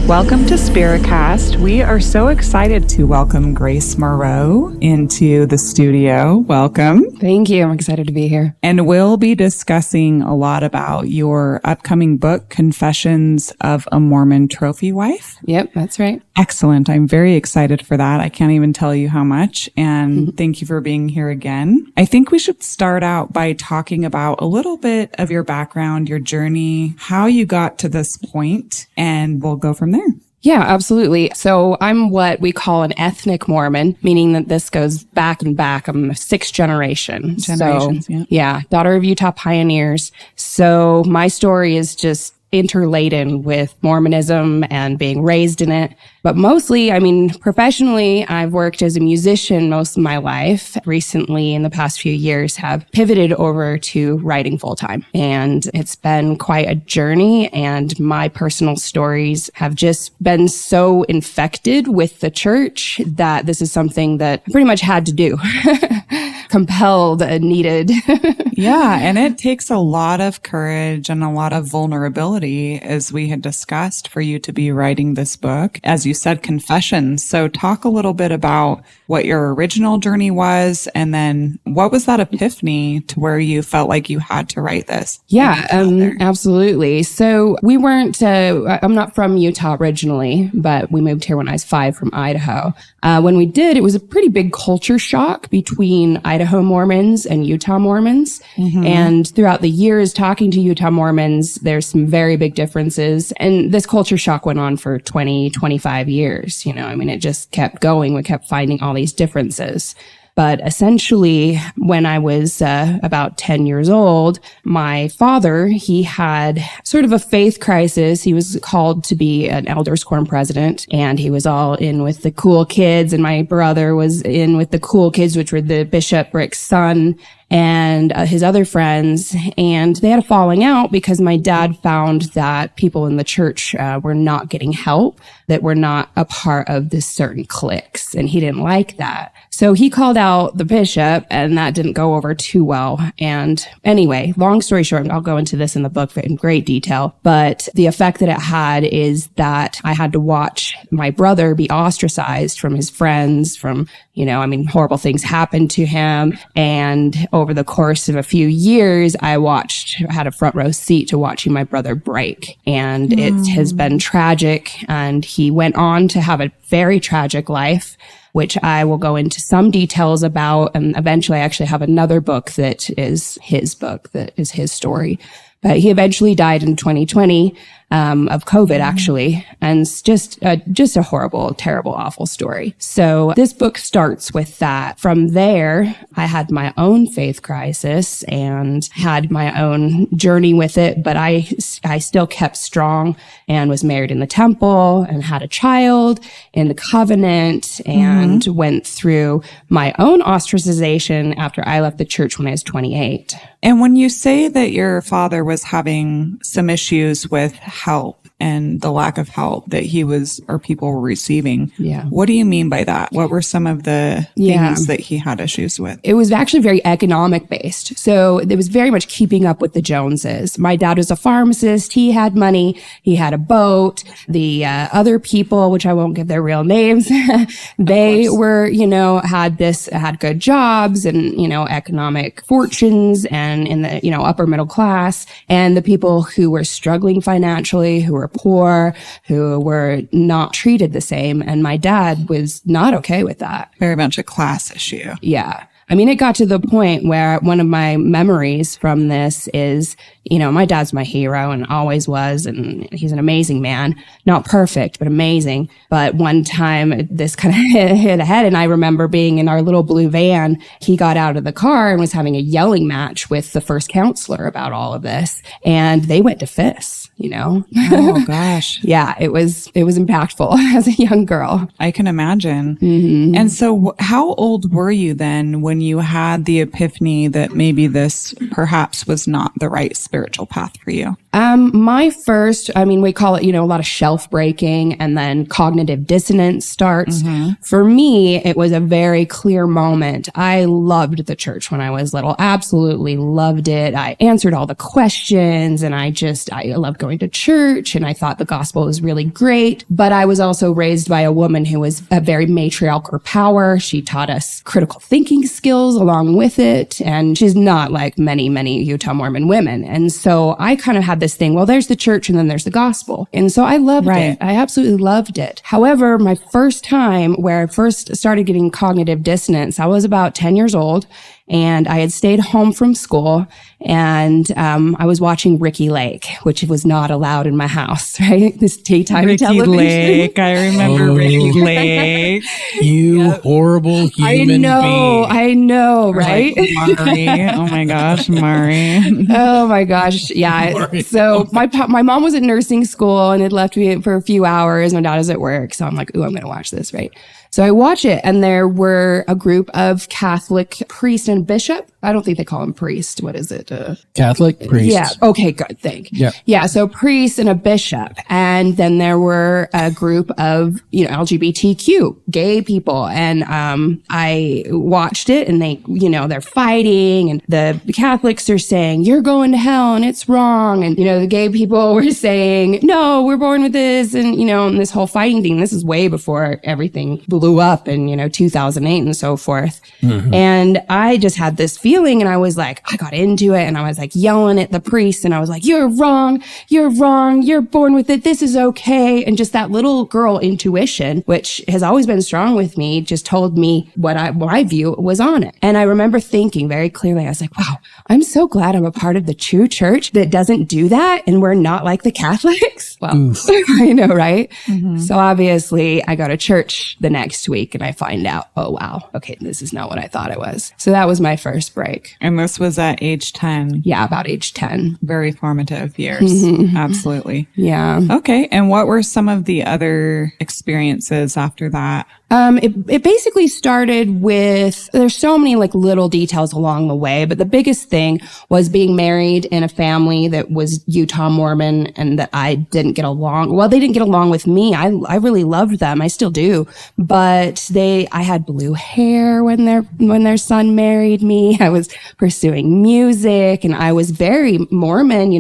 Welcome to Spiricast. We are so excited to welcome Grace Moreau into the studio. Welcome. Thank you. I'm excited to be here. And we'll be discussing a lot about your upcoming book, Confessions of a Mormon Trophy Wife. Yep, that's right. Excellent. I'm very excited for that. I can't even tell you how much. And thank you for being here again. I think we should start out by talking about a little bit of your background, your journey, how you got to this point, and we'll go from there. Yeah, absolutely. So I'm what we call an ethnic Mormon, meaning that this goes back and back. I'm a sixth generation. Generations, yeah, daughter of Utah pioneers. So my story is just interladen with Mormonism and being raised in it. But mostly, professionally, I've worked as a musician most of my life. Recently, in the past few years, have pivoted over to writing full time. And it's been quite a journey. And my personal stories have just been so infected with the church that this is something that I pretty much had to do. Compelled and needed. Yeah, and it takes a lot of courage and a lot of vulnerability, as we had discussed, for you to be writing this book. As you said, confessions. So talk a little bit about what your original journey was, and then what was that epiphany to where you felt like you had to write this? Yeah, absolutely. So we weren't, I'm not from Utah originally, but we moved here when I was 5 from Idaho. When we did, it was a pretty big culture shock between Idaho Mormons and Utah Mormons. Mm-hmm. And throughout the years talking to Utah Mormons, there's some very big differences. And this culture shock went on for 20, 25 years. It just kept going. We kept finding all these differences. But essentially, when I was about 10 years old, my father, he had sort of a faith crisis. He was called to be an elders quorum president, and he was all in with the cool kids, and my brother was in with the cool kids, which were the bishopric son and his other friends. And they had a falling out because my dad found that people in the church were not getting help, that were not a part of this certain cliques. And he didn't like that. So he called out the bishop, and that didn't go over too well. And anyway, long story short, I'll go into this in the book in great detail, but the effect that it had is that I had to watch my brother be ostracized from his friends, from, horrible things happened to him. And over the course of a few years, I had a front row seat to watching my brother break. And it has been tragic. And he went on to have a very tragic life, which I will go into some details about. And eventually I actually have another book that is his book, that is his story. But he eventually died in 2020 of COVID, actually. And it's just a horrible, terrible, awful story. So this book starts with that. From there, I had my own faith crisis and had my own journey with it. But I still kept strong and was married in the temple and had a child in the covenant and went through my own ostracization after I left the church when I was 28. And when you say that your father was having some issues with help and the lack of help that people were receiving, what do you mean by that? What were some of the things that he had issues with? It was actually very economic based. So it was very much keeping up with the Joneses. My dad was a pharmacist. He had money. He had a boat. The other people, which I won't give their real names, they were, had good jobs and, economic fortunes and in the, upper middle class. And the people who were struggling financially, who were poor, who were not treated the same. And my dad was not okay with that. Very much a class issue. Yeah. It got to the point where one of my memories from this is, my dad's my hero and always was, and he's an amazing man. Not perfect, but amazing. But one time this kind of hit ahead, and I remember being in our little blue van. He got out of the car and was having a yelling match with the first counselor about all of this. And they went to fists. Oh gosh. Yeah, it was impactful as a young girl. I can imagine. Mm-hmm. And so how old were you then when when you had the epiphany that maybe this perhaps was not the right spiritual path for you? My first, we call it, a lot of shelf breaking and then cognitive dissonance starts. For me, it was a very clear moment. I loved the church when I was little, absolutely loved it. I answered all the questions and I loved going to church and I thought the gospel was really great. But I was also raised by a woman who was a very matriarchal power. She taught us critical thinking skills along with it. And she's not like many, many Utah Mormon women. And so I kind of had this thing, well, there's the church and then there's the gospel. And so I loved it. I absolutely loved it. However, my first time where I first started getting cognitive dissonance, I was about 10 years old. And I had stayed home from school and I was watching Ricky Lake, which was not allowed in my house, right? This daytime Ricky television. Lake. I remember Ricky Lake. You horrible human being. I know, right? Like Mari. Oh my gosh, Mari. Oh my gosh. Yeah. Mari. So my mom was at nursing school and had left me for a few hours. My dad was at work. So I'm like, ooh, I'm going to watch this, right? So I watch it and there were a group of Catholic priest and bishop. I don't think they call him priest. What is it? Catholic priest. Yeah. Okay, good. Thank you. Yeah. Yeah. So priest and a bishop. And then there were a group of, LGBTQ gay people. And, I watched it and they, they're fighting and the Catholics are saying, you're going to hell and it's wrong. And, the gay people were saying, no, we're born with this. And, and this whole fighting thing, this is way before everything blew up in, 2008 and so forth. And I just had this feeling and I was like, I got into it and I was like yelling at the priest and I was like, you're wrong, you're born with it, this is okay. And just that little girl intuition, which has always been strong with me, just told me what my view was on it. And I remember thinking very clearly, I was like, wow, I'm so glad I'm a part of the true church that doesn't do that and we're not like the Catholics. Well, I know, right? So obviously I go to church the next week and I find out, oh wow, okay, this is not what I thought it was. So that was my first break. And this was at age 10. Yeah, about age 10. Very formative years. Absolutely. Yeah. Okay. And what were some of the other experiences after that? It basically started with, there's so many like little details along the way, but the biggest thing was being married in a family that was Utah Mormon and that I didn't get along. Well, they didn't get along with me. I really loved them. I still do. But I had blue hair when their son married me. I was pursuing music and I was very Mormon,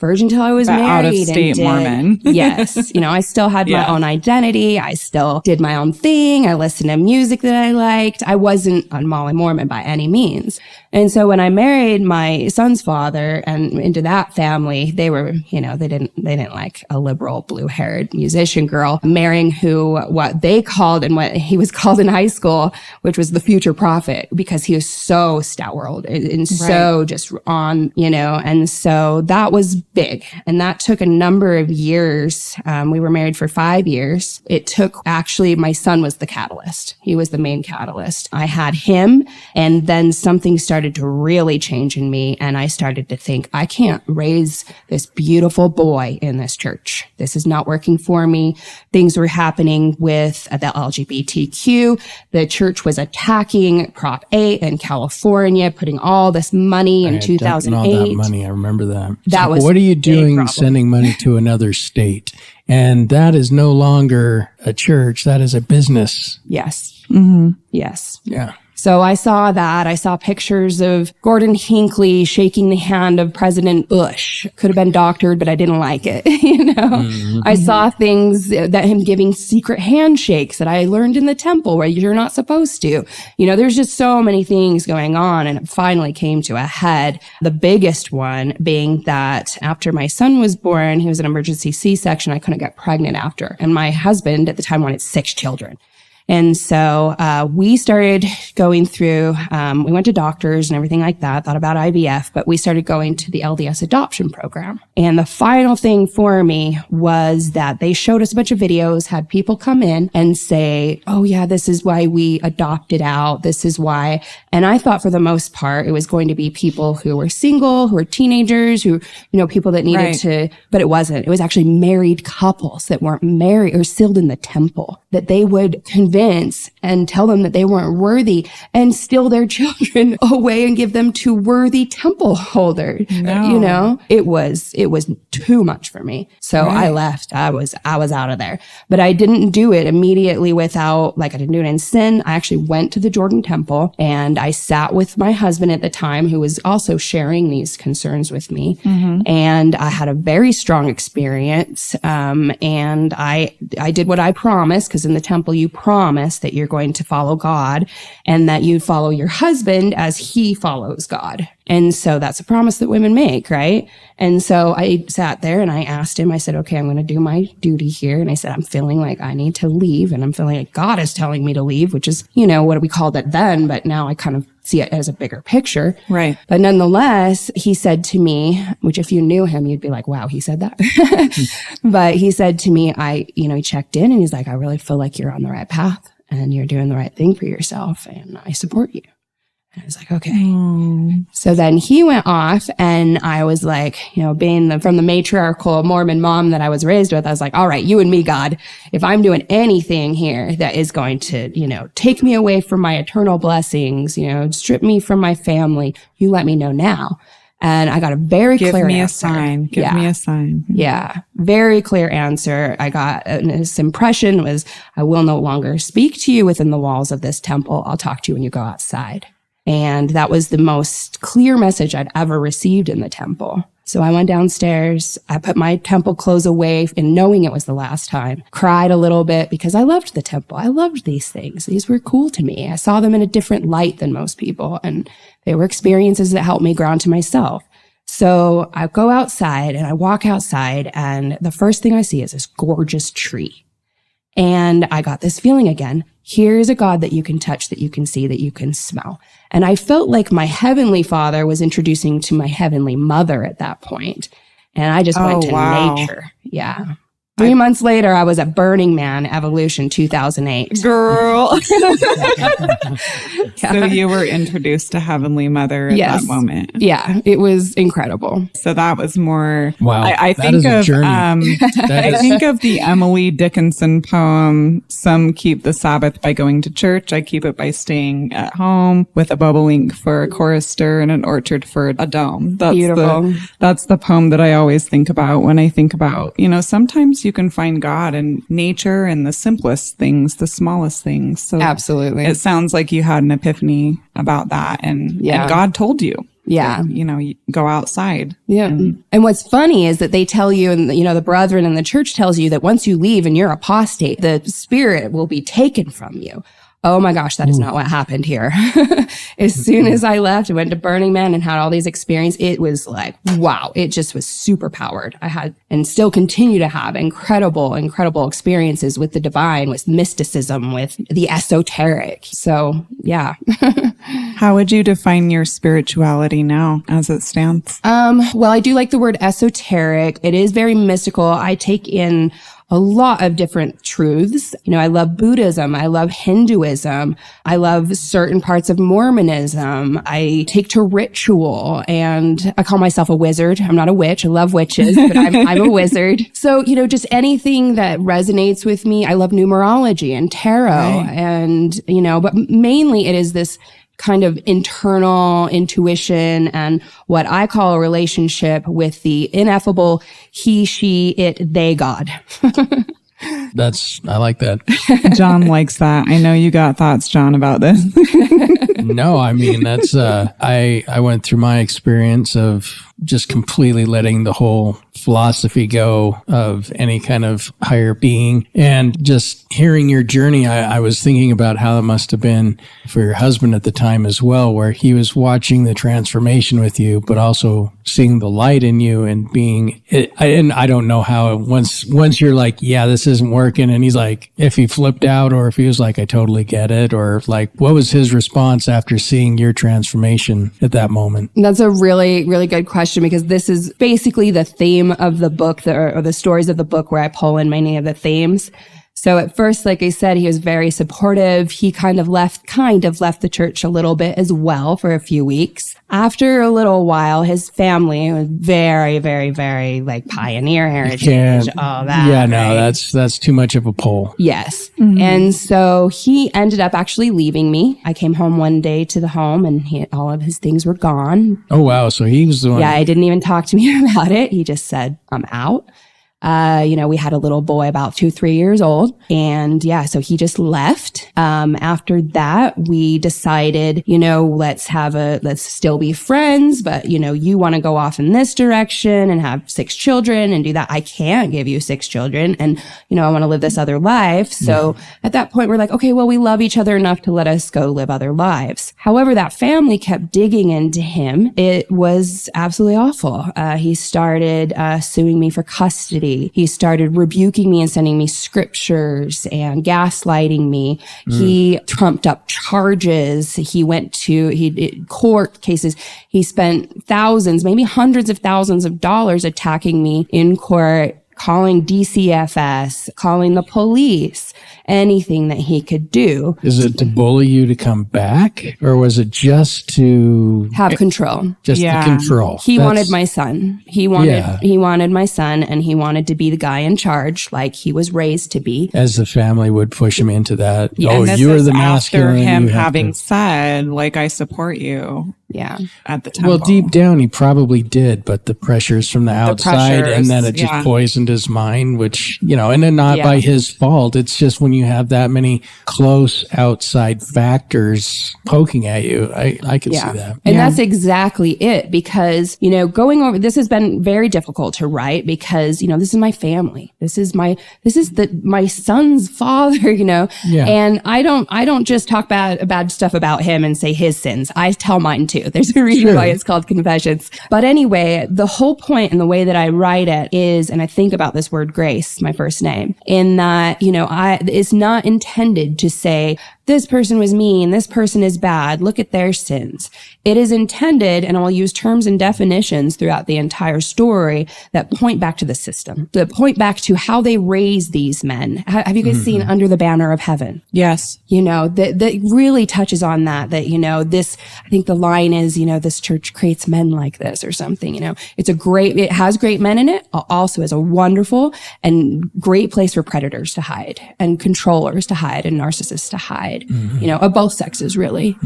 virgin till I was married. Out of state Mormon. Yes. I still had my own identity. I still did my own thing. I listened to music that I liked. I wasn't a Molly Mormon by any means. And so when I married my son's father and into that family, they were, they didn't like a liberal blue-haired musician girl marrying what they called and what he was called in high school, which was the future prophet, because he was so stout-willed and so just on, and so that was big. And that took a number of years. We were married for 5 years. It took, actually, my son was the catalyst. He was the main catalyst. I had him, and then something started to really change in me, and I started to think, I can't raise this beautiful boy in this church. This is not working for me. Things were happening with the LGBTQ. The church was attacking Prop 8 in California, putting all this money in 2008. All that money, I remember that. That was what are you doing problem. Sending money to another state? And that is no longer a church. That is a business. Yes. Yes. Yeah. So I saw that. I saw pictures of Gordon Hinckley shaking the hand of President Bush. Could have been doctored, but I didn't like it. I saw things that him giving secret handshakes that I learned in the temple where you're not supposed to. There's just so many things going on. And it finally came to a head. The biggest one being that after my son was born, he was an emergency C-section. I couldn't get pregnant after. And my husband at the time wanted 6 children. And so we started going through, we went to doctors and everything like that, thought about IVF, but we started going to the LDS adoption program. And the final thing for me was that they showed us a bunch of videos, had people come in and say, oh yeah, this is why we adopted out. This is why. And I thought for the most part, it was going to be people who were single, who were teenagers, who, people that needed to, but it wasn't. It was actually married couples that weren't married or sealed in the temple, that they would convince convince and tell them that they weren't worthy and steal their children away and give them to worthy temple holders. No. You know, it was too much for me. So Right. I left. I was out of there, but I didn't do it immediately without, like, I didn't do it in sin. I actually went to the Jordan temple and I sat with my husband at the time, who was also sharing these concerns with me. Mm-hmm. And I had a very strong experience. And I did what I promised, because in the temple, you promise that you're going to follow God and that you follow your husband as he follows God. And so that's a promise that women make, right? And so I sat there and I asked him, I said, okay, I'm going to do my duty here. And I said, I'm feeling like I need to leave. And I'm feeling like God is telling me to leave, which is, you know, what we called it then. But now I kind of see it as a bigger picture. Right. But nonetheless, he said to me, which if you knew him, you'd be like, wow, he said that. But he said to me, he checked in and he's like, I really feel like you're on the right path and you're doing the right thing for yourself. And I support you. And I was like, okay. So then he went off and I was like, you know, being from the matriarchal Mormon mom that I was raised with, I was like, all right, you and me, God, if I'm doing anything here that is going to, you know, take me away from my eternal blessings, you know, strip me from my family, you let me know now. And I got a very Give clear me answer. a sign. Give me a sign. Yeah. Very clear answer. I got this impression was, I will no longer speak to you within the walls of this temple. I'll talk to you when you go outside. And that was the most clear message I'd ever received in the temple. So I went downstairs, I put my temple clothes away and knowing it was the last time, cried a little bit because I loved the temple. I loved these things. These were cool to me. I saw them in a different light than most people. And they were experiences that helped me ground to myself. So I go outside and I walk outside and the first thing I see is this gorgeous tree. And I got this feeling again. Here's a God that you can touch, that you can see, that you can smell. And I felt like my heavenly Father was introducing to my heavenly mother at that point. And I just went to nature. Yeah. 3 months later, I was at Burning Man Evolution 2008. Girl. Yeah. So you were introduced to Heavenly Mother at that moment. Yeah, it was incredible. So that was more. Wow. I that think is a of journey. I think of the Emily Dickinson poem, "Some keep the Sabbath by going to church. I keep it by staying at home with a bobolink for a chorister and an orchard for a dome." That's Beautiful. That's the poem that I always think about when I think about, you know, sometimes you can find God in nature and the simplest things, the smallest things. So Absolutely. it sounds like you had an epiphany about that and God told you. Yeah. You know, you go outside. Yeah. And what's funny is that they tell you, and you know, the brethren in the church tells you that once you leave and you're apostate, the spirit will be taken from you. Oh my gosh, that is not what happened here. As soon as I left, I went to Burning Man and had all these experiences. It was like, wow, it just was super powered. I had and still continue to have incredible experiences with the divine, with mysticism, with the esoteric. So yeah. How would you define your spirituality now as it stands? Well, I do like the word esoteric. It is very mystical. I take in a lot of different truths. You know, I love Buddhism. I love Hinduism. I love certain parts of Mormonism. I take to ritual and I call myself a wizard. I'm not a witch. I love witches, but I'm a wizard. So, you know, just anything that resonates with me. I love numerology and tarot and, you know, but mainly it is this kind of internal intuition and what I call a relationship with the ineffable he, she, it, they God. I like that. John likes that. I know you got thoughts, John, about this. No, I mean, that's, I went through my experience of just completely letting the whole philosophy go of any kind of higher being. And just hearing your journey, I was thinking about how it must have been for your husband at the time as well, where he was watching the transformation with you, but also seeing the light in you and being, and I don't know how once you're like, yeah, this isn't working. And he's like, if he flipped out or if he was like, I totally get it. Or like, what was his response after seeing your transformation at that moment? That's a really, really good question because this is basically the theme of the book or the stories of the book where I pull in many of the themes. So at first, like I said, he was very supportive. He kind of left the church a little bit as well for a few weeks. After a little while, his family was very, very, very like pioneer heritage, all that. Yeah, no, right? that's too much of a pull. Yes. And so he ended up actually leaving me. I came home one day to the home and all of his things were gone. Oh, wow. So he was the one. Yeah, he didn't even talk to me about it. He just said, I'm out. We had a little boy about 2-3 years old. And yeah, so he just left. After that, we decided, let's still be friends, but you want to go off in this direction and have 6 children and do that. I can't give you 6 children. And, I want to live this other life. So at that point, we're like, okay, well, we love each other enough to let us go live other lives. However, that family kept digging into him. It was absolutely awful. He started suing me for custody. He started rebuking me and sending me scriptures and gaslighting me. He trumped up charges. He went to court cases. He spent thousands, maybe hundreds of thousands of dollars attacking me in court, calling DCFS, calling the police, anything that he could do. Is it to bully you to come back, or was it just to have control? Just the control. He wanted my son. He wanted my son, and he wanted to be the guy in charge, like he was raised to be. As the family would push him into that. Yeah, oh, and you're the after masculine. him having said, like, I support you. Yeah. At the temple. Well, deep down, he probably did, but the pressures from the outside, and then it just poisoned his mind, which, and then not by his fault. It's just when you have that many close outside factors poking at you, I can see that. And that's exactly it, because, going over, this has been very difficult to write because, this is my family. This is my son's father, and I don't just talk bad stuff about him and say his sins. I tell mine too. There's a reason why it's called Confessions. But anyway, the whole point and the way that I write it is, and I think about this word Grace, my first name, in that, it's not intended to say, this person was mean, this person is bad, look at their sins. It is intended, and I'll use terms and definitions throughout the entire story that point back to the system, that point back to how they raise these men. Have you guys seen Under the Banner of Heaven? Yes. That really touches on that, this, I think the line is, this church creates men like this or something, it has great men in it, also is a wonderful and great place for predators to hide and controllers to hide and narcissists to hide, of both sexes, really.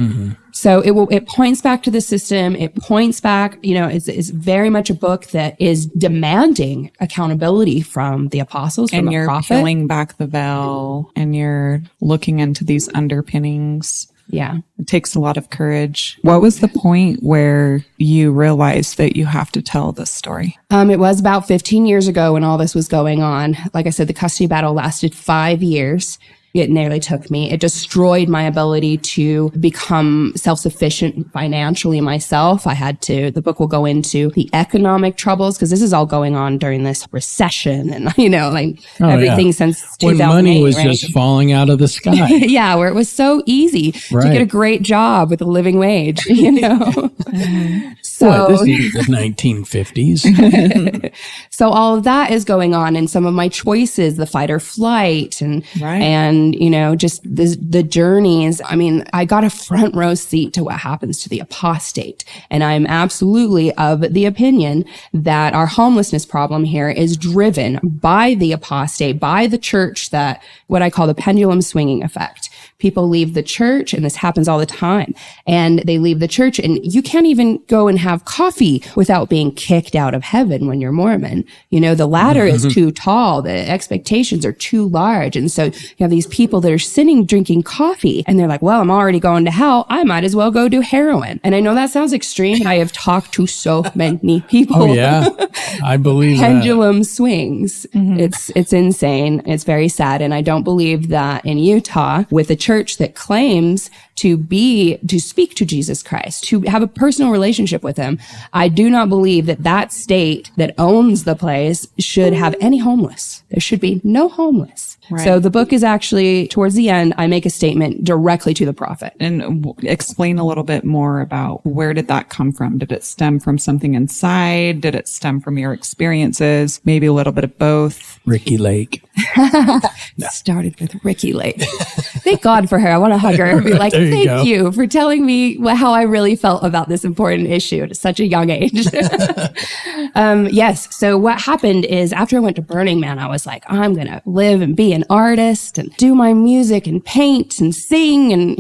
So it points back to the system. It points back, it's very much a book that is demanding accountability from the apostles, from and a you're prophet. peeling back the veil and you're looking into these underpinnings. Yeah. It takes a lot of courage. What was the point where you realized that you have to tell this story? It was about 15 years ago when all this was going on. Like I said, the custody battle lasted 5 years. It nearly took me. It destroyed my ability to become self-sufficient financially myself. The book will go into the economic troubles, because this is all going on during this recession and, everything since 2008. When money was just falling out of the sky. Yeah, where it was so easy to get a great job with a living wage, So this is the 1950s. So all of that is going on, and some of my choices, the fight or flight and just the journeys. I mean, I got a front row seat to what happens to the apostate. And I'm absolutely of the opinion that our homelessness problem here is driven by the apostate, by the church, that what I call the pendulum swinging effect. People leave the church, and this happens all the time, and they leave the church, and you can't even go and have coffee without being kicked out of heaven when you're Mormon. The ladder is too tall. The expectations are too large. And so you have these people that are sitting drinking coffee, and they're like, well, I'm already going to hell. I might as well go do heroin. And I know that sounds extreme, but I have talked to so many people. Oh, yeah. I believe Pendulum swings. It's insane. It's very sad. And I don't believe that in Utah, with a church that claims to speak to Jesus Christ, to have a personal relationship with him, I do not believe that state that owns the place should have any homeless. There should be no homeless. Right. So the book is actually, towards the end, I make a statement directly to the prophet. And explain a little bit more about where did that come from? Did it stem from something inside? Did it stem from your experiences? Maybe a little bit of both. Ricky Lake. Started with Ricky Lake. Thank God for her. I want to hug her and be like, thank you for telling me how I really felt about this important issue at such a young age. Yes. So what happened is after I went to Burning Man, I was like, I'm going to live and be an artist and do my music and paint and sing and,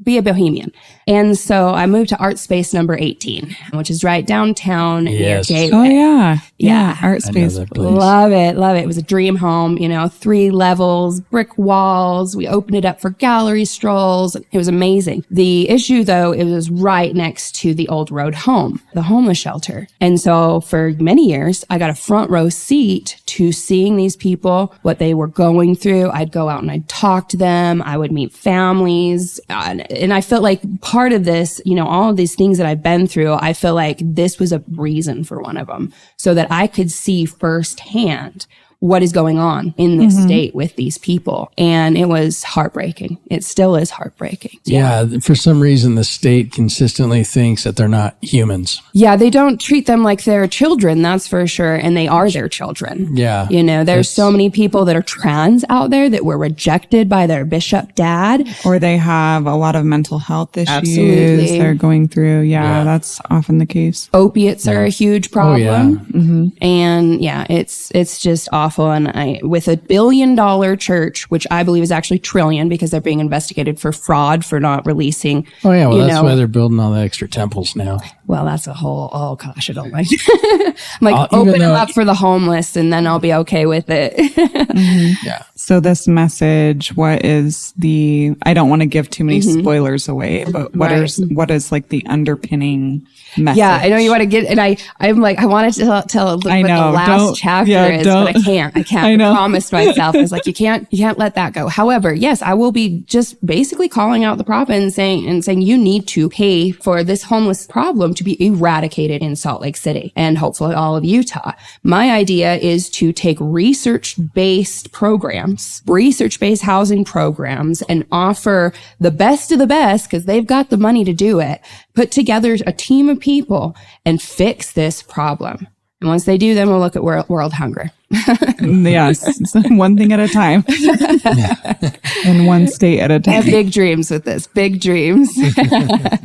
be a bohemian. And so I moved to Art Space number 18, which is right downtown near Gateway. Oh, yeah. Yeah. Art Space. Love it. Love it. It was a dream home, 3 levels, brick walls. We opened it up for gallery strolls. It was amazing. The issue, though, it was right next to the old road home, the homeless shelter. And so for many years, I got a front row seat to seeing these people, what they were going through. I'd go out and I'd talk to them. I would meet families. And I felt like part of this, all of these things that I've been through, I feel like this was a reason for one of them so that I could see firsthand what is going on in this state with these people. And it was heartbreaking. It still is heartbreaking. Yeah. For some reason, the state consistently thinks that they're not humans. Yeah. They don't treat them like they're children. That's for sure. And they are their children. Yeah. There's so many people that are trans out there that were rejected by their bishop dad. Or they have a lot of mental health issues Absolutely. they're going through. Yeah, that's often the case. Opiates are a huge problem. Oh, yeah. And it's just awful. And with $1 billion church, which I believe is actually trillion because they're being investigated for fraud for not releasing. Oh, yeah. Well, that's why they're building all the extra temples now. Well, that's a whole, oh gosh, I don't like it. I'm like, open them up for the homeless and then I'll be okay with it. Yeah. So this message, what is I don't want to give too many spoilers away, but what is like the underpinning message? Yeah, I know you want to get, and I'm like, I wanted to tell a little bit the last chapter is, but I can't. I promised myself. I was like, you can't let that go. However, yes, I will be just basically calling out the prophet and saying you need to pay for this homeless problem to be eradicated in Salt Lake City and hopefully all of Utah. My idea is to take research-based programs, research-based housing programs, and offer the best of the best because they've got the money to do it, put together a team of people and fix this problem. And once they do, then we'll look at world hunger. Yes, one thing at a time. And one state at a time. I have big dreams with this, big dreams.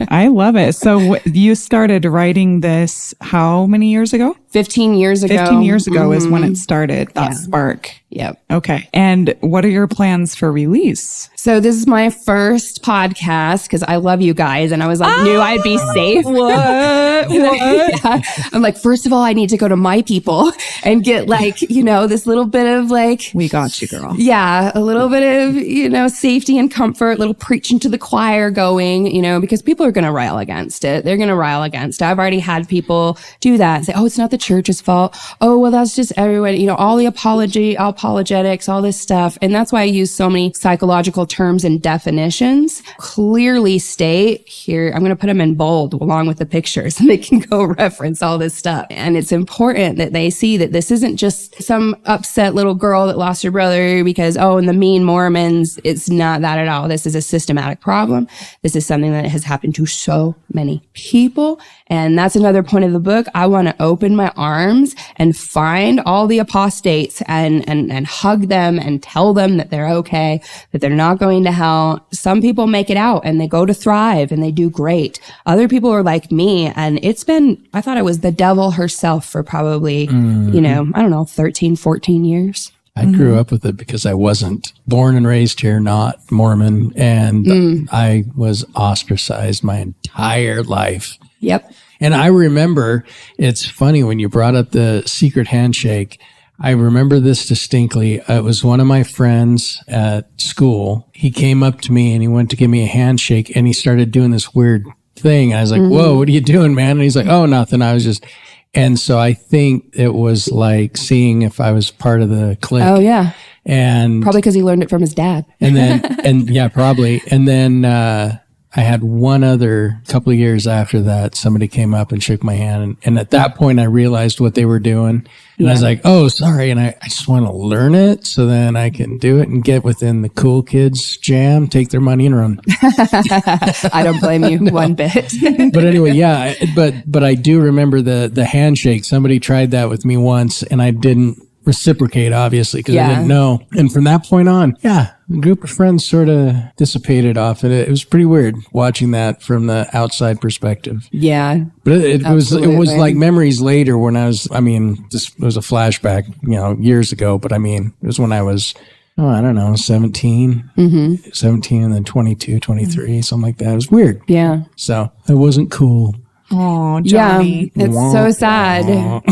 I love it. So you started writing this how many years ago? 15 years ago. 15 years ago is when it started, that spark. Yep. Okay. And what are your plans for release? So this is my first podcast because I love you guys. And I was like, knew I'd be safe. What? Yeah. I'm like, first of all, I need to go to my people and get like, this little bit of like. We got you, girl. Yeah. A little bit of, safety and comfort, little preaching to the choir going, because people are going to rile against it. They're going to rile against it. I've already had people do that and say, oh, it's not the church's fault. Oh, well, that's just everyone, all the apologetics, all this stuff. And that's why I use so many psychological terms and definitions. Clearly state here, I'm going to put them in bold along with the pictures and they can go reference all this stuff. And it's important that they see that this isn't just some upset little girl that lost her brother because, and the mean Mormons, it's not that at all. This is a systematic problem. This is something that has happened to so many people. And that's another point of the book. I want to open my arms and find all the apostates and hug them and tell them that they're okay, that they're not going to hell. Some people make it out and they go to thrive and they do great. Other people are like me. And I thought it was the devil herself for probably, 13, 14 years. I grew up with it because I wasn't born and raised here, not Mormon. And I was ostracized my entire life. Yep. And I remember, it's funny when you brought up the secret handshake. I remember this distinctly. It was one of my friends at school. He came up to me and he went to give me a handshake and he started doing this weird thing. I was like, whoa, what are you doing, man? And he's like, oh, nothing. And so I think it was like seeing if I was part of the clique. Oh, yeah. And probably because he learned it from his dad. And then, yeah, probably. And then, I I had one other couple of years after that, somebody came up and shook my hand. And at that point, I realized what they were doing. And I was like, oh, sorry. And I just want to learn it so then I can do it and get within the cool kids jam, take their money and run. I don't blame you one bit. But anyway, yeah. But I do remember the handshake. Somebody tried that with me once and I didn't reciprocate, obviously, because I didn't know. And from that point on, a group of friends sort of dissipated off it. It was pretty weird watching that from the outside perspective. Yeah. But it was like memories later when this was a flashback, years ago. But I mean, it was when I was, 17, 17 and then 22, 23, something like that. It was weird. Yeah. So it wasn't cool. Oh, Johnny. Yeah, it's so sad.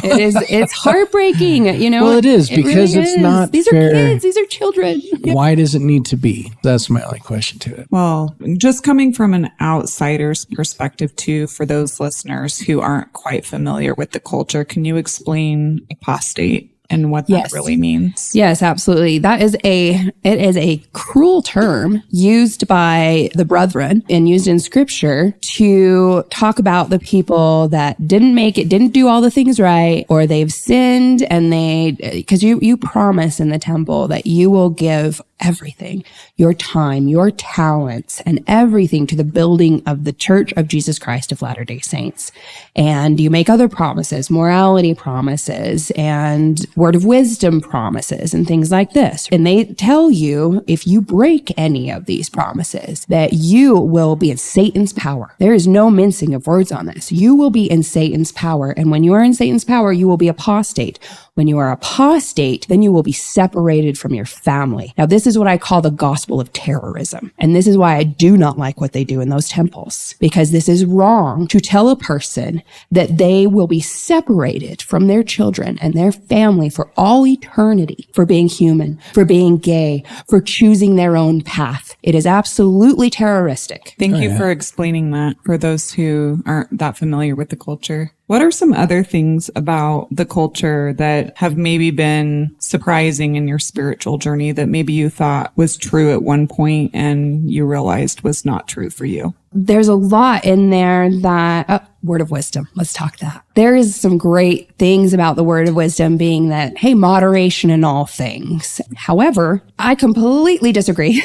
It's heartbreaking, Well, it is because really it's not These fair. are kids. These are children. Why does it need to be? That's my only question to it. Well, just coming from an outsider's perspective too, for those listeners who aren't quite familiar with the culture, can you explain apostate and what that really means? Yes, absolutely. It is a cruel term used by the brethren and used in scripture to talk about the people that didn't make it, didn't do all the things right, or they've sinned and because you promise in the temple that you will give everything, your time, your talents, and everything to the building of the Church of Jesus Christ of Latter-day Saints. And you make other promises, morality promises, and word of wisdom promises, and things like this. And they tell you, if you break any of these promises, that you will be in Satan's power. There is no mincing of words on this. You will be in Satan's power. And when you are in Satan's power, you will be apostate. When you are apostate, then you will be separated from your family. Now, this is what I call the gospel of terrorism. And this is why I do not like what they do in those temples, because this is wrong to tell a person that they will be separated from their children and their family for all eternity, for being human, for being gay, for choosing their own path. It is absolutely terroristic. Thank you for explaining that for those who aren't that familiar with the culture. What are some other things about the culture that have maybe been surprising in your spiritual journey that maybe you thought was true at one point and you realized was not true for you? There's a lot in there that, word of wisdom. Let's talk that. There is some great things about the word of wisdom being that, hey, moderation in all things. However, I completely disagree.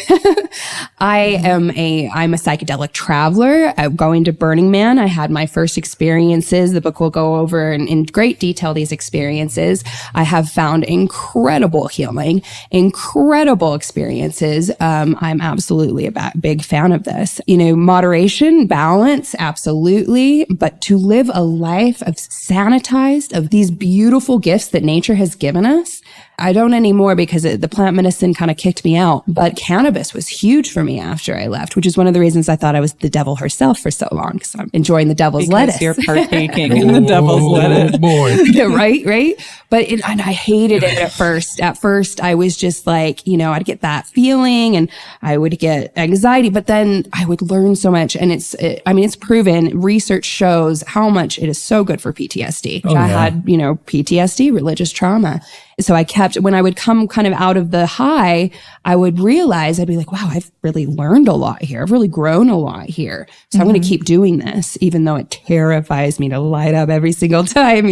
I'm a psychedelic traveler. Going to Burning Man, I had my first experiences. The book will go over in great detail these experiences. I have found incredible healing, incredible experiences. I'm absolutely a big fan of this. Moderation, balance, absolutely. But to live a life of sanitized, of these beautiful gifts that nature has given us, I don't anymore because the plant medicine kind of kicked me out. But cannabis was huge for me after I left, which is one of the reasons I thought I was the devil herself for so long, because I'm enjoying the devil's lettuce. You're partaking in the devil's lettuce. Boy. Right. But and I hated it at first. At first, I was just like, I'd get that feeling and I would get anxiety, but then I would learn so much. And it's proven, research shows how much it is so good for PTSD. I had, PTSD, religious trauma. So I kept, when I would come kind of out of the high, I would realize, I'd be like, wow, I've really learned a lot here. I've really grown a lot here. So I'm going to keep doing this, even though it terrifies me to light up every single time,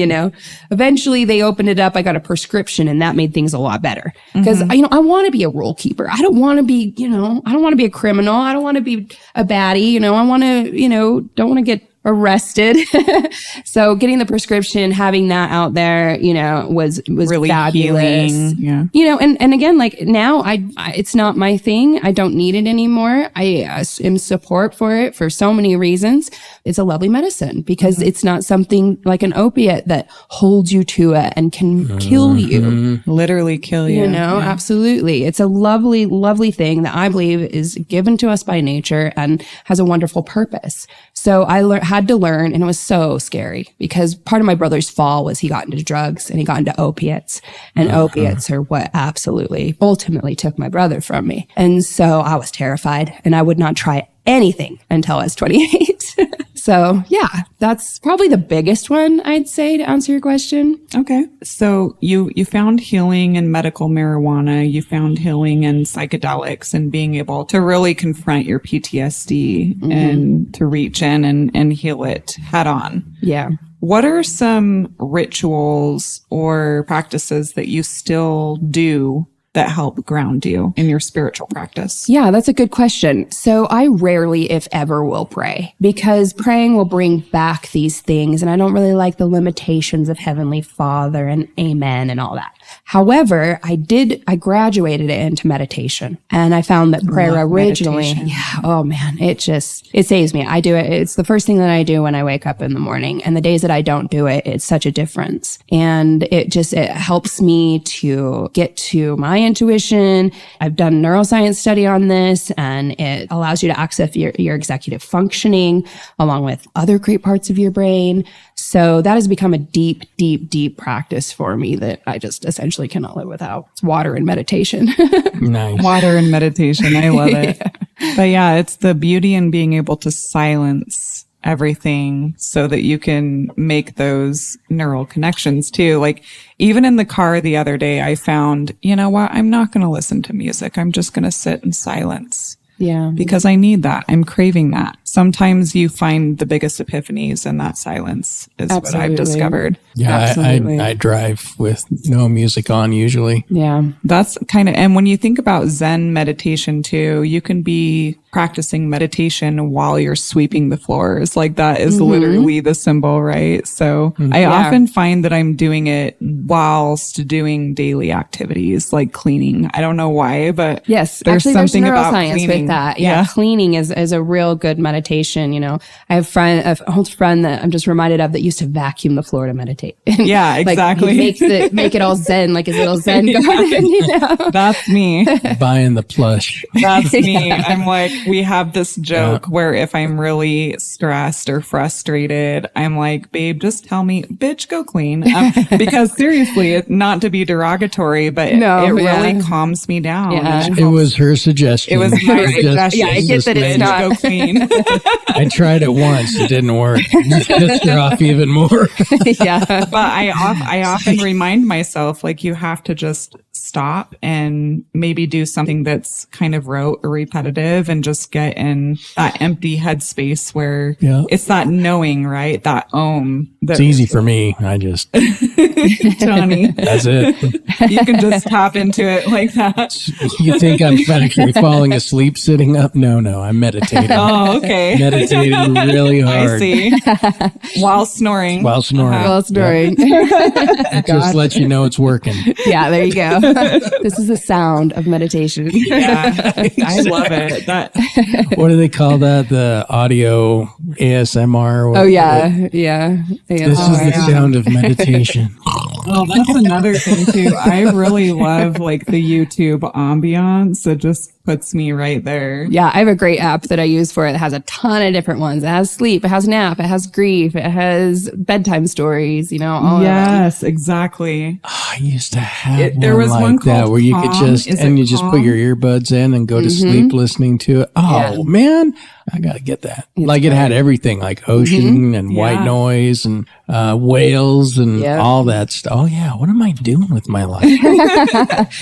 Eventually they opened it up. I got a prescription and that made things a lot better. Because, I want to be a rule keeper. I don't want to be, I don't want to be a criminal. I don't want to be a baddie. I want to, don't want to get arrested. So getting the prescription, having that out there, was really fabulous. Healing. Yeah. And again, like now it's not my thing. I don't need it anymore. I am support for it for so many reasons. It's a lovely medicine because it's not something like an opiate that holds you to it and can kill you. Literally kill you. Absolutely. It's a lovely, lovely thing that I believe is given to us by nature and has a wonderful purpose. So I had to learn, and it was so scary because part of my brother's fall was he got into drugs and he got into opiates, and opiates are what absolutely ultimately took my brother from me. And so I was terrified and I would not try anything until I was 28. So yeah, that's probably the biggest one, I'd say, to answer your question. Okay. So you found healing in medical marijuana. You found healing in psychedelics and being able to really confront your PTSD and to reach in and heal it head on. Yeah. What are some rituals or practices that you still do that help ground you in your spiritual practice? Yeah, that's a good question. So I rarely, if ever, will pray because praying will bring back these things. And I don't really like the limitations of Heavenly Father and amen and all that. However, I graduated into meditation, and I found that prayer originally, it saves me. I do it. It's the first thing that I do when I wake up in the morning, and the days that I don't do it, it's such a difference. And it helps me to get to my intuition. I've done a neuroscience study on this, and it allows you to access your executive functioning along with other great parts of your brain. So that has become a deep, deep, deep practice for me that I just essentially cannot live without. It's water and meditation. Nice. Water and meditation. I love it. But yeah, it's the beauty in being able to silence everything so that you can make those neural connections too. Like even in the car the other day, I found, you know what? I'm not going to listen to music. I'm just going to sit in silence. Yeah. Because I need that. I'm craving that. Sometimes you find the biggest epiphanies in that silence is what I've discovered. Yeah, I drive with no music on usually. Yeah. That's and when you think about Zen meditation too, you can be practicing meditation while you're sweeping the floors. Like that is literally the symbol, right? So I often find that I'm doing it whilst doing daily activities like cleaning. I don't know why, but yes, there's something about neuroscience cleaning. With that. Yeah. Cleaning is a real good meditation. You know, I have a old friend that I'm just reminded of that used to vacuum the floor to meditate. Yeah, exactly. Like make it all Zen, like his little Zen garden, you know? That's me. Buying the plush. That's me. I'm like, we have this joke where if I'm really stressed or frustrated, I'm like, babe, just tell me, bitch, go clean. Because seriously, not to be derogatory, but it really calms me down. Yeah. It was her suggestion. It was my suggestion. Yeah, I get that it's not. Go clean. I tried it once. It didn't work. It pissed her off even more. Yeah. But I often remind myself, like, you have to just stop and maybe do something that's kind of rote or repetitive and just get in that empty headspace where it's that knowing, right? That It's easy for me. I just, Johnny, that's it. You can just tap into it like that. You think I'm actually falling asleep sitting up? No, I'm meditating. Oh, okay. Meditating really hard. I see. While snoring. While snoring. It just lets you know it's working. Yeah, there you go. This is the sound of meditation. Yeah, I love it. What do they call that? The audio ASMR? Oh, yeah. This is the sound of meditation. Oh, that's another thing too. I really love like the YouTube ambiance. It just puts me right there. Yeah, I have a great app that I use for it. It has a ton of different ones. It has sleep, it has nap, it has grief, it has bedtime stories, you know, all Yes, exactly. Oh, I used to have there was one that where you could just put your earbuds in and go to sleep listening to it. Oh man, I gotta get that. It had everything like ocean and white noise and whales and all that stuff. Oh yeah, what am I doing with my life?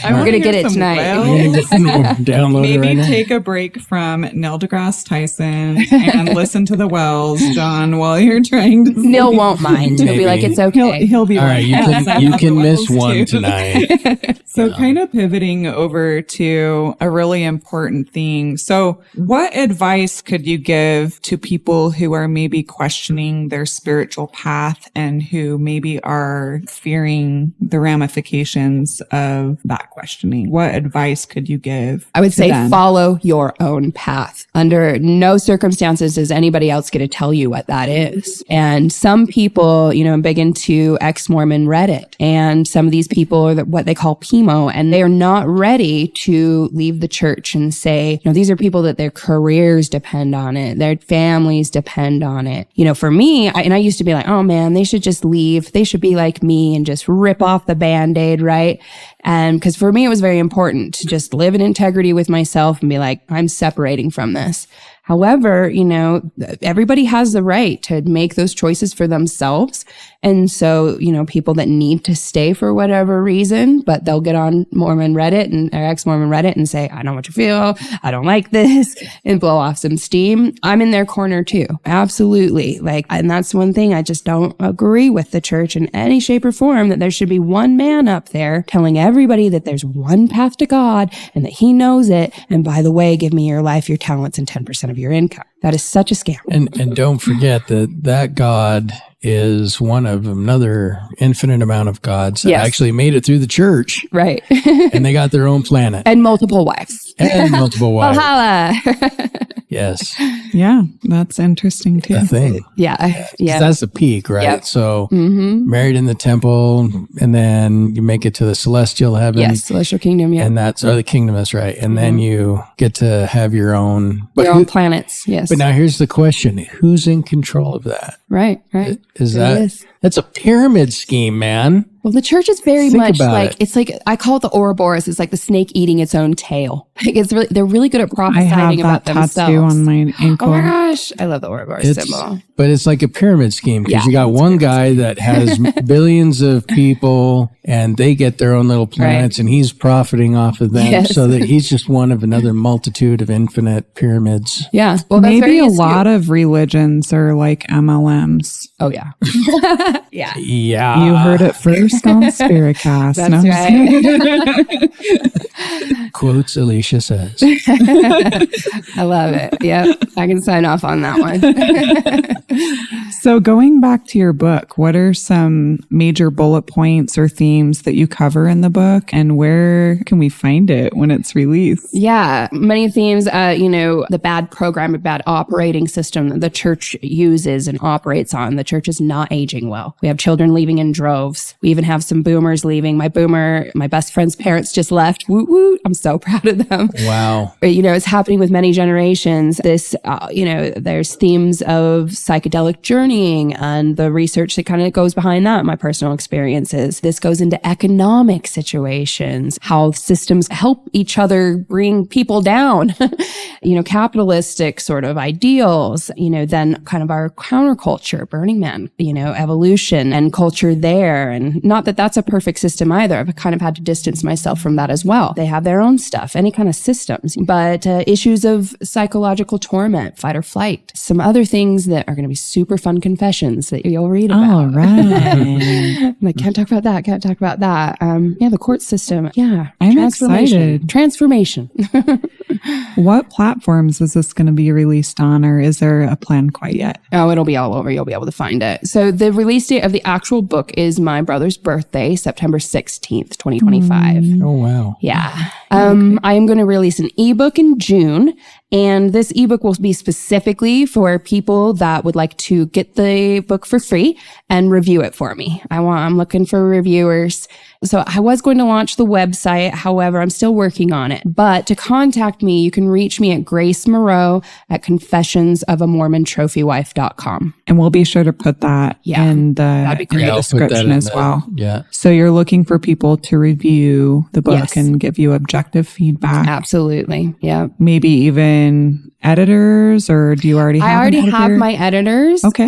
I'm gonna get it tonight. Download it right now. Take a break from Neil deGrasse Tyson and listen to the whales, John, while you're trying to sleep. Neil won't mind. He'll be like, it's okay. He'll be all right. You can miss one tonight. So kind of pivoting over to a really important thing. So what advice could you give to people who are maybe questioning their spiritual path and who maybe are fearing the ramifications of that questioning? What advice could you give? I would say follow your own path. Under no circumstances is anybody else going to tell you what that is. And some people, you know, I'm big into ex-Mormon Reddit, and some of these people are what they call PMO, and they're not ready to leave the church and say, you know, these are people that their careers depend on it, their families depend on it. You know, for me, I used to be like, oh man, they should just leave. They should be like me and just rip off the Band-Aid, right? And because for me, it was very important to just live in integrity with myself and be like, I'm separating from this. However, everybody has the right to make those choices for themselves. And so, people that need to stay for whatever reason, but they'll get on Mormon Reddit or ex-Mormon Reddit and say, I know what you feel. I don't like this, and blow off some steam. I'm in their corner too. Absolutely. And that's one thing I just don't agree with the church in any shape or form, that there should be one man up there telling everybody that there's one path to God and that he knows it. And by the way, give me your life, your talents, and 10% of your income. That is such a scam. And don't forget that God is one of another infinite amount of gods that actually made it through the church. Right. And they got their own planet. And multiple wives. And multiple wives. Valhalla. Yes. Yeah, that's interesting too. A thing. Yeah. 'Cause that's the peak, right? Yep. So married in the temple, and then you make it to the celestial heaven. Yes, celestial kingdom, yeah. And that's, the kingdom, that's right. And then you get to have your own. Your own planets, yes. But now here's the question. Who's in control of that? Right. That's a pyramid scheme, man. Well, the church is very Think much about like, it. it's like, I call it the Ouroboros. It's like the snake eating its own tail. They're really good at I have prophesying that about themselves. tattoo on my ankle. Oh my gosh. I love the Ouroboros symbol. But it's like a pyramid scheme, because you got one guy that has billions of people and they get their own little planets, and he's profiting off of them, so that he's just one of another multitude of infinite pyramids. Yeah. Well, that's Maybe very a astute. lot of religions are like MLMs. Oh, yeah. Yeah. Yeah. You heard it first on Spiricast. That's right. Quotes Alicia says. I love it. Yep. I can sign off on that one. So going back to your book, what are some major bullet points or themes that you cover in the book, and where can we find it when it's released? Yeah, many themes, the bad program, a bad operating system that the church uses and operates on. The church is not aging well. We have children leaving in droves. We even have some boomers leaving. My best friend's parents just left. Woot woot. I'm so proud of them. Wow. But, it's happening with many generations. This, there's themes of psychedelic journeying and the research that kind of goes behind that, my personal experiences. This goes into economic situations, how systems help each other bring people down, capitalistic sort of ideals, then kind of our counterculture, Burning Man, evolution and culture there. And not that that's a perfect system either. I've kind of had to distance myself from that as well. They have their own stuff, any kind of systems, but issues of psychological torment, fight or flight, some other things that are going to be super fun confessions that you'll read about. All right. Like, can't talk about that. The court system. Yeah. I'm excited. Transformation. What platforms is this going to be released on, or is there a plan quite yet? Oh, it'll be all over. You'll be able to find it. So the release date of the actual book is my brother's birthday, September 16th, 2025. Oh, wow. Yeah. I am going to release an ebook in June, and this ebook will be specifically for people that would like to get the book for free and review it for me. I'm looking for reviewers. So I was going to launch the website. However, I'm still working on it. But to contact me, you can reach me at Grace Moreau at confessionsofamormontrophywife.com. And we'll be sure to put that in That'd be great. the I'll put that description in as well. Yeah. So you're looking for people to review the book and give you objective feedback. Absolutely. Yeah. Maybe even editors, or do you already have I already an have editor? my editors. Okay.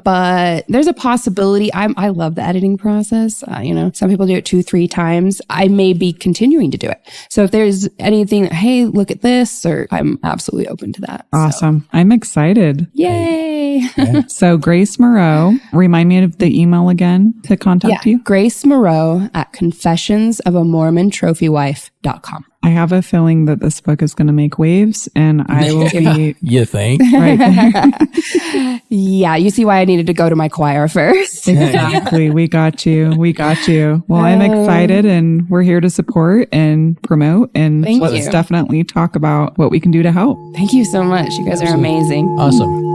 But there's a possibility. I love the editing process. Some people do it 2-3 times. I may be continuing to do it. So if there's anything, hey, look at this, or I'm absolutely open to that. Awesome. I'm excited. Yay. So Grace Moreau, remind me of the email again to contact you. Grace Moreau at confessionsofamormontrophywife.com. I have a feeling that this book is going to make waves, and I will be You think? right. Yeah, you see why I needed to go to my choir first. Exactly. We got you. Well, I'm excited, and we're here to support and promote, and Thank let's you. definitely talk about what we can do to help. Thank you so much. You guys are amazing. Awesome.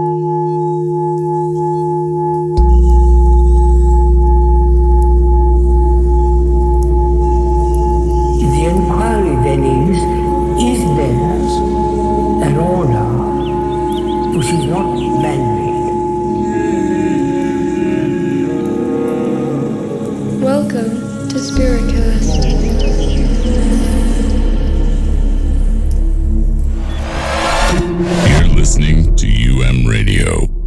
The inquiry then is there an order which is not man-made? Welcome to Spiricast. You're listening to UM Radio.